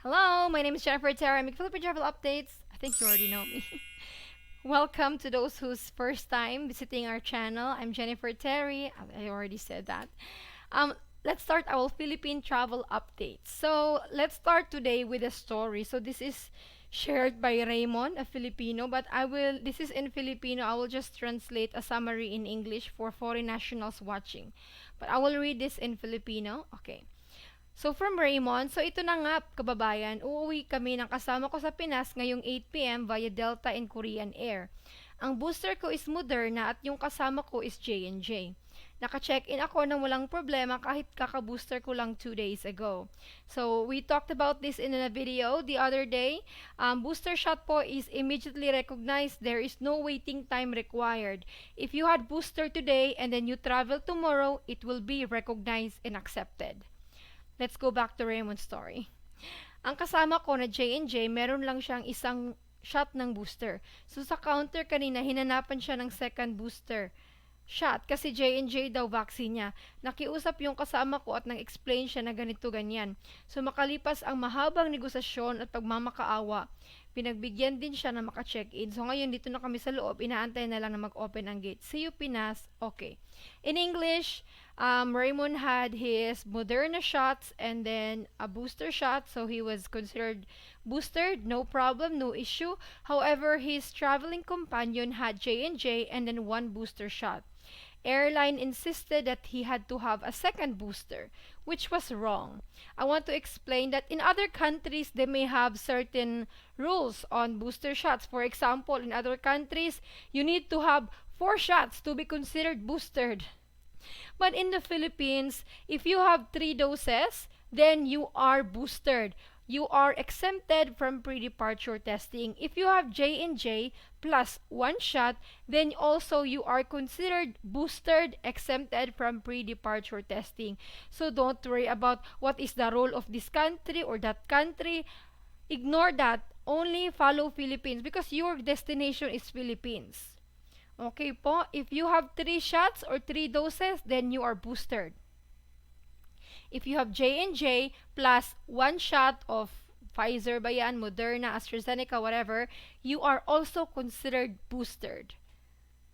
Hello, my name is Jennifer Terri. I make Philippine Travel Updates. I think you already know me. Welcome to those who's first time visiting our channel. I'm Jennifer Terri. I already said that. Um, let's start our Philippine Travel Updates. So let's start today with a story. So this is shared by Raymond, a Filipino, but this is in Filipino. I will just translate a summary in English for foreign nationals watching. But I will read this in Filipino. Okay. So from Raymond, so ito na nga kababayan, uuwi kami ng kasama ko sa Pinas ngayong 8 p.m. via Delta and Korean Air. Ang booster ko is Moderna at yung kasama ko is J&J. Naka-check-in ako nang walang problema kahit kaka-booster ko lang 2 days ago. So we talked about this in a video the other day. Booster shot po is immediately recognized. There is no waiting time required. If you had booster today and then you travel tomorrow, it will be recognized and accepted. Let's go back to Raymond's story. Ang kasama ko na J&J, meron lang siyang isang shot ng booster. So sa counter kanina, hinanapan siya ng second booster shot kasi J&J daw vaccine niya. Nakiusap yung kasama ko at nang-explain siya na ganito ganyan. So makalipas ang mahabang negosasyon at pagmamakaawa, pinagbigyan din siya na maka-check-in. So ngayon dito na kami sa loob, inaantay na lang na mag-open ang gate. See you Pinas. Okay. In English, Raymond had his Moderna shots and then a booster shot, so he was considered boosted, no problem, no issue. However, his traveling companion had J&J and then one booster shot. Airline insisted that he had to have a second booster, which was wrong. I want to explain that in other countries, they may have certain rules on booster shots. For example, in other countries, you need to have 4 shots to be considered boosted. But in the Philippines, if you have 3 doses, then you are boosted. You are exempted from pre-departure testing. If you have J&J plus 1 shot, then also you are considered boosted, exempted from pre-departure testing. So don't worry about what is the role of this country or that country. Ignore that. Only follow Philippines because your destination is Philippines. Okay po, if you have 3 shots or 3 doses, then you are boosted. If you have J&J plus 1 shot of Pfizer ba yan, Moderna, AstraZeneca, whatever, you are also considered boosted.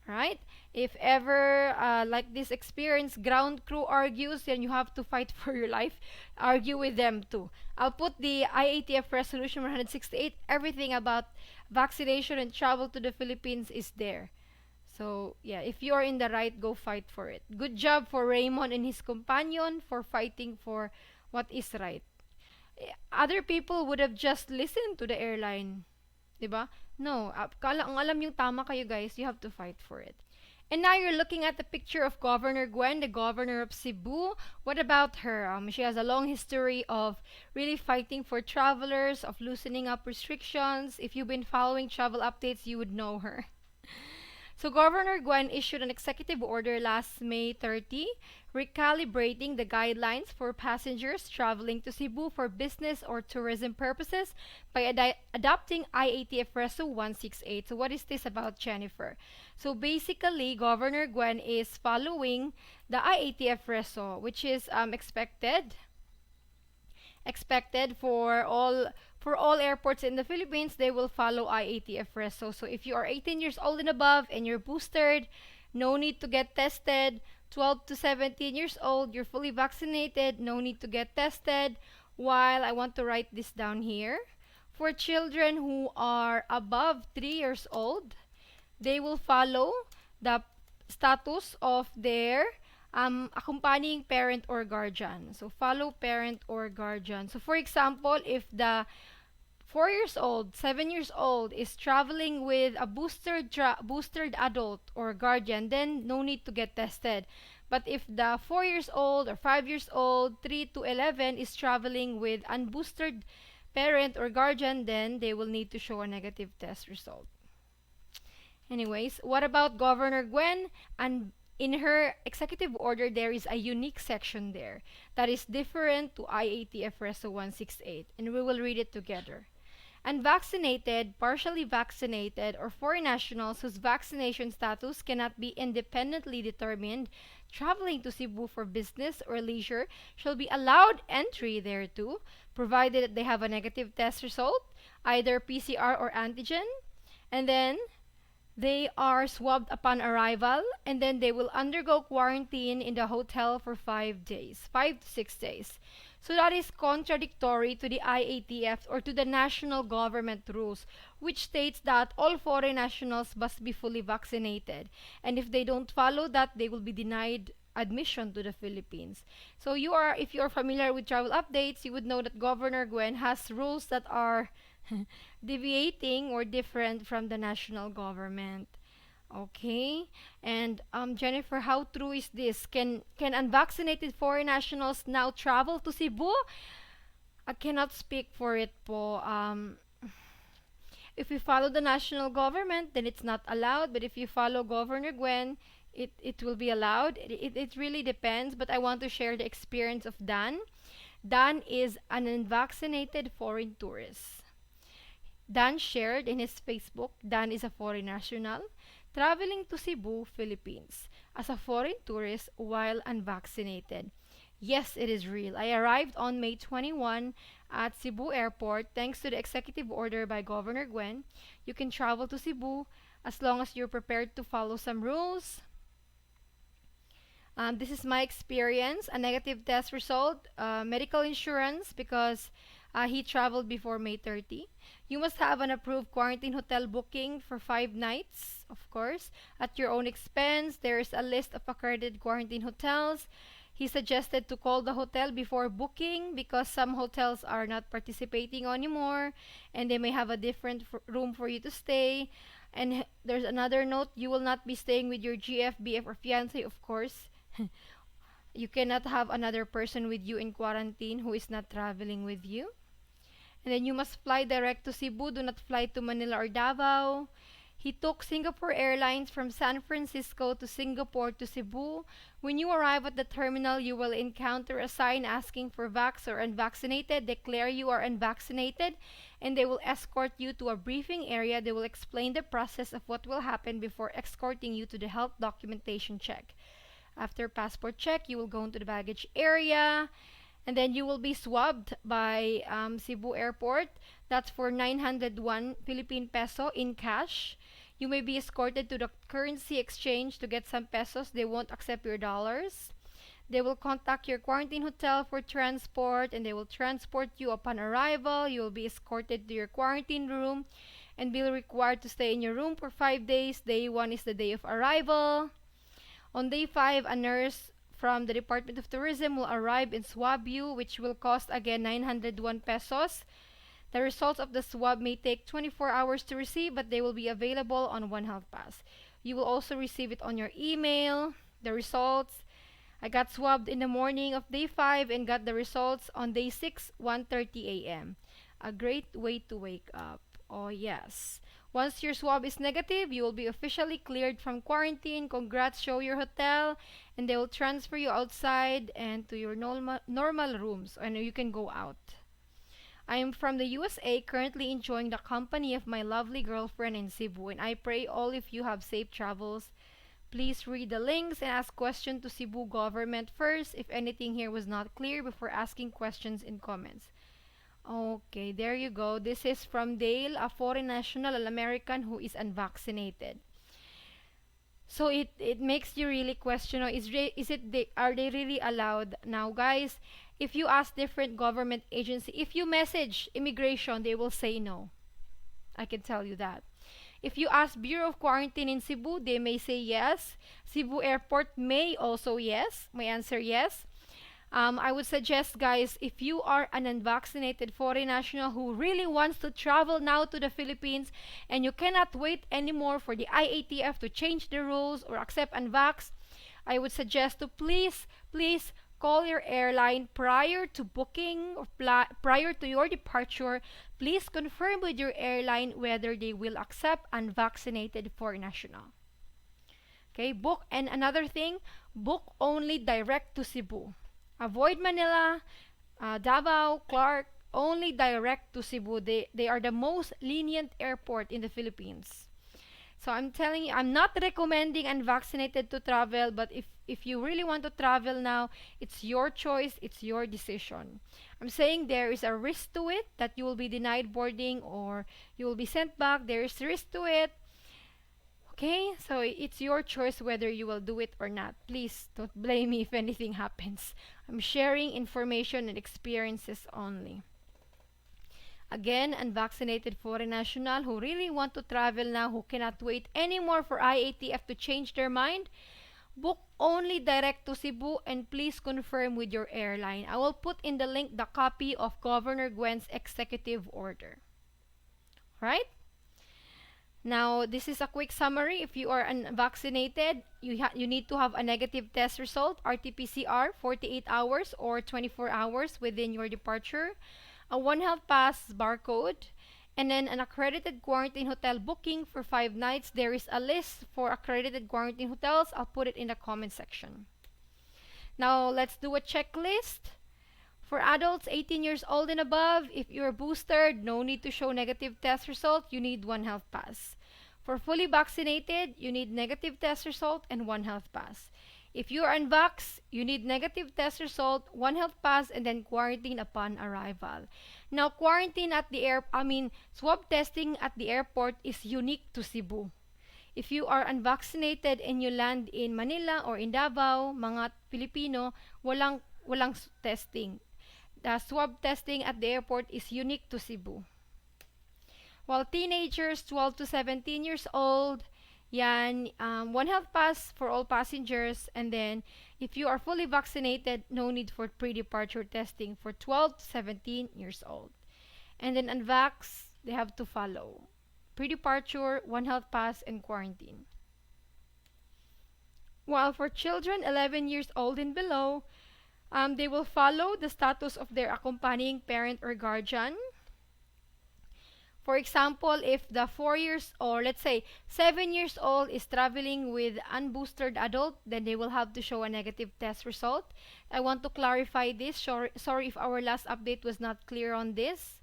Right? If ever, like this experience, ground crew argues, then you have to fight for your life. Argue with them too. I'll put the IATF Resolution 168. Everything about vaccination and travel to the Philippines is there. So, yeah, if you are in the right, go fight for it. Good job for Raymond and his companion for fighting for what is right. Other people would have just listened to the airline. Diba? No, ang alam yung tama kayo guys, you have to fight for it. And now you're looking at the picture of Governor Gwen, the governor of Cebu. What about her? She has a long history of really fighting for travelers, of loosening up restrictions. If you've been following travel updates, you would know her. So Governor Gwen issued an executive order last May 30, recalibrating the guidelines for passengers traveling to Cebu for business or tourism purposes by adopting IATF Reso 168. So what is this about, Jennifer? So basically, Governor Gwen is following the IATF Reso, which is expected for all airports in the Philippines. They will follow IATF Reso. So if you are 18 years old and above and you're boosted, no need to get tested. 12 to 17 years old, you're fully vaccinated, no need to get tested. While I want to write this down here, for children who are above 3 years old, they will follow the status of their accompanying parent or guardian. So follow parent or guardian. So for example, if the 4 years old, 7 years old is traveling with a boosted adult or guardian, then no need to get tested. But if the 4 years old or 5 years old, 3 to 11 is traveling with unboosted parent or guardian, then they will need to show a negative test result. Anyways, what about Governor Gwen? And in her executive order, there is a unique section there that is different to IATF Reso 168, and we will read it together. Unvaccinated, partially vaccinated, or foreign nationals whose vaccination status cannot be independently determined traveling to Cebu for business or leisure shall be allowed entry thereto, provided that they have a negative test result, either PCR or antigen, and then they are swabbed upon arrival, and then they will undergo quarantine in the hotel for 5 days, 5 to 6 days. So that is contradictory to the IATF or to the national government rules, which states that all foreign nationals must be fully vaccinated. And if they don't follow that, they will be denied admission to the Philippines. So if you are familiar with travel updates, you would know that Governor Gwen has rules that are deviating or different from the national government. Okay. And Jennifer, how true is this? Can unvaccinated foreign nationals now travel to Cebu? I cannot speak for it po. If you follow the national government, then it's not allowed. But if you follow Governor Gwen, it will be allowed. It really depends. But I want to share the experience of Dan. Dan is an unvaccinated foreign tourist. Dan shared in his Facebook, Dan is a foreign national traveling to Cebu, Philippines as a foreign tourist while unvaccinated. Yes, it is real. I arrived on May 21 at Cebu Airport thanks to the executive order by Governor Gwen. You can travel to Cebu as long as you're prepared to follow some rules. This is my experience, a negative test result, medical insurance because he traveled before May 30. You must have an approved quarantine hotel booking for 5 nights, of course, at your own expense. There is a list of accredited quarantine hotels. He suggested to call the hotel before booking because some hotels are not participating anymore and they may have a different room for you to stay. And there's another note, you will not be staying with your GF, BF, or fiance, of course. You cannot have another person with you in quarantine who is not traveling with you. And then you must fly direct to Cebu. Do not fly to Manila or Davao. He took Singapore Airlines from San Francisco to Singapore to Cebu. When you arrive at the terminal, you will encounter a sign asking for vax or unvaccinated. Declare you are unvaccinated, and they will escort you to a briefing area. They will explain the process of what will happen before escorting you to the health documentation check. After passport check, you will go into the baggage area, and then you will be swabbed by Cebu Airport. That's for 901 Philippine peso in cash. You may be escorted to the currency exchange to get some pesos. They won't accept your dollars. They will contact your quarantine hotel for transport, and they will transport you upon arrival. You will be escorted to your quarantine room and be required to stay in your room for 5 days. Day 1 is the day of arrival. On day 5, a nurse from the Department of Tourism will arrive and swab you, which will cost again 901 pesos. The results of the swab may take 24 hours to receive, but they will be available on One Health Pass. You will also receive it on your email, the results. I got swabbed in the morning of day 5 and got the results on day 6, 1:30 a.m. A great way to wake up. Oh, yes. Once your swab is negative, you will be officially cleared from quarantine. Congrats, show your hotel, and they will transfer you outside and to your normal rooms, and you can go out. I am from the USA, currently enjoying the company of my lovely girlfriend in Cebu, and I pray all of you have safe travels. Please read the links and ask questions to Cebu government first if anything here was not clear before asking questions in comments. Okay, there you go. This is from Dale, a foreign national, an American who is unvaccinated. So it makes you really question, are they really allowed now, guys? If you ask different government agency, if you message immigration, they will say no. I can tell you that. If you ask Bureau of Quarantine in Cebu, they may say yes. Cebu Airport may also yes. My answer yes. I would suggest, guys, if you are an unvaccinated foreign national who really wants to travel now to the Philippines and you cannot wait anymore for the IATF to change the rules or accept unvax, I would suggest to please call your airline prior to booking or prior to your departure. Please confirm with your airline whether they will accept unvaccinated foreign national. Okay, book. And another thing, book only direct to Cebu. Avoid Manila, Davao, Clark, only direct to Cebu. They are the most lenient airport in the Philippines. So I'm telling you, I'm not recommending unvaccinated to travel, but if you really want to travel now, it's your choice, it's your decision. I'm saying there is a risk to it that you will be denied boarding or you will be sent back. There is risk to it. Okay? So it's your choice whether you will do it or not. Please don't blame me if anything happens. I'm sharing information and experiences only. Again, unvaccinated foreign national who really want to travel now, who cannot wait anymore for IATF to change their mind, book only direct to Cebu and please confirm with your airline. I will put in the link the copy of Governor Gwen's executive order. Right? Now, this is a quick summary. If you are unvaccinated, you need to have a negative test result, RT-PCR, 48 hours or 24 hours within your departure, a One Health Pass barcode, and then an accredited quarantine hotel booking for 5 nights. There is a list for accredited quarantine hotels. I'll put it in the comment section. Now, let's do a checklist. For adults 18 years old and above, if you're boosted, no need to show negative test result, you need One Health Pass. For fully vaccinated, you need negative test result and One Health Pass. If you are unvaxxed, you need negative test result, One Health Pass, and then quarantine upon arrival. Now, swab testing at the airport is unique to Cebu. If you are unvaccinated and you land in Manila or in Davao, mga Filipino, walang testing. The swab testing at the airport is unique to Cebu. While teenagers 12 to 17 years old, One Health Pass for all passengers, and then if you are fully vaccinated, no need for pre-departure testing for 12 to 17 years old. And then unvax, they have to follow pre-departure, One Health Pass, and quarantine. While for children 11 years old and below, they will follow the status of their accompanying parent or guardian. For example, if the 4 years or let's say 7 years old is traveling with unboosted adult, then they will have to show a negative test result. I want to clarify this. Sorry if our last update was not clear on this.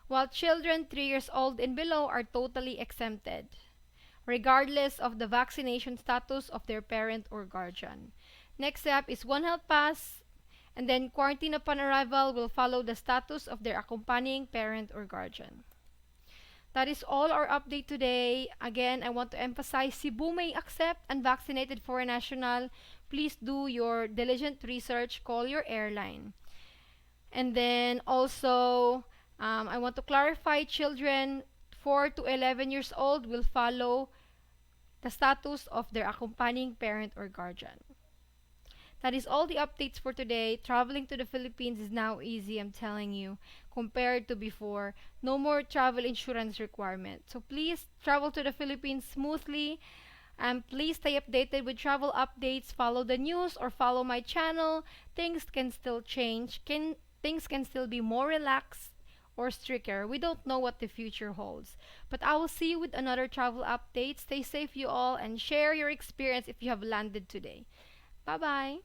While children 3 years old and below are totally exempted, regardless of the vaccination status of their parent or guardian. Next step is One Health Pass, and then quarantine upon arrival will follow the status of their accompanying parent or guardian. That is all our update today. Again, I want to emphasize Cebu may accept unvaccinated foreign national. Please do your diligent research. Call your airline. And then also, I want to clarify children 4 to 11 years old will follow the status of their accompanying parent or guardian. That is all the updates for today. Traveling to the Philippines is now easy, I'm telling you, compared to before. No more travel insurance requirement. So please travel to the Philippines smoothly. And please stay updated with travel updates. Follow the news or follow my channel. Things can still change. Things can still be more relaxed or stricter. We don't know what the future holds. But I will see you with another travel update. Stay safe, you all, and share your experience if you have landed today. Bye-bye.